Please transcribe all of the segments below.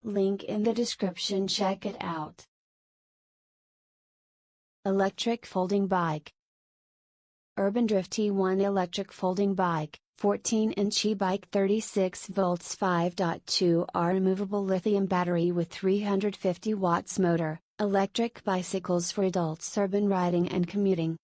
Link in the description, check it out. Electric folding bike. Urban Drift T1 electric folding bike, 14-inch e-bike, 36 volts 5.2Ah removable lithium battery with 350 watts motor, electric bicycles for adults, urban riding and commuting.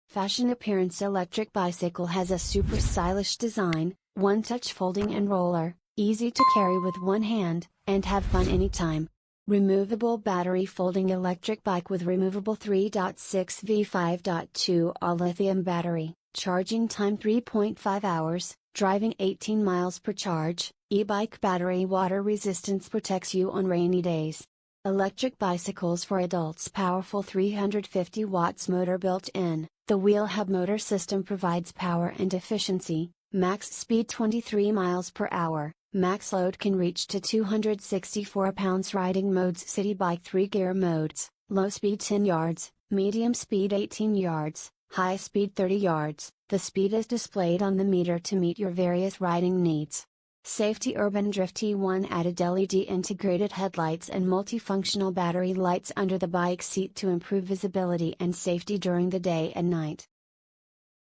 Fashion appearance. Electric bicycle has a super stylish design, one-touch folding and roller, easy to carry with one hand, and have fun anytime. Removable battery folding electric bike with removable 36V 5.2Ah lithium battery, charging time 3.5 hours, driving 18 miles per charge, e-bike battery water resistance protects you on rainy days. Electric bicycles for adults, powerful 350 watts motor built in, the wheel hub motor system provides power and efficiency, max speed 23 miles per hour. Max load can reach to 264 pounds. Riding modes: city bike 3 gear modes, low speed 10 yards, medium speed 18 yards, high speed 30 yards. The speed is displayed on the meter to meet your various riding needs. Safety. Urban Drift T1 added LED integrated headlights and multifunctional battery lights under the bike seat to improve visibility and safety during the day and night.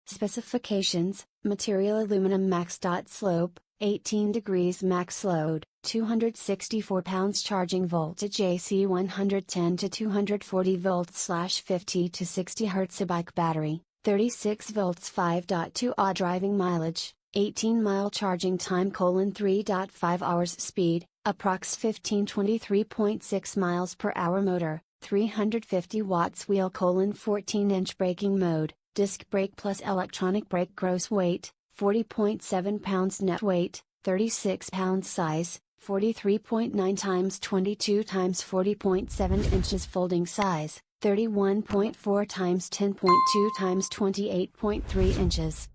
Specifications: material aluminum, max slope 18 degrees, max load 264 pounds, charging voltage AC 110 to 240 volts / 50 to 60 Hz, bike battery 36 volts 5.2Ah, driving mileage 18 mile, charging time: 3.5 hours, speed approx 1523.6 miles per hour, motor 350 watts, wheel 14-inch braking mode, disc brake plus electronic brake, gross weight 40.7 pounds, net weight 36 pounds, size 43.9 times 22 times 40.7 inches, folding size 31.4 times 10.2 times 28.3 inches.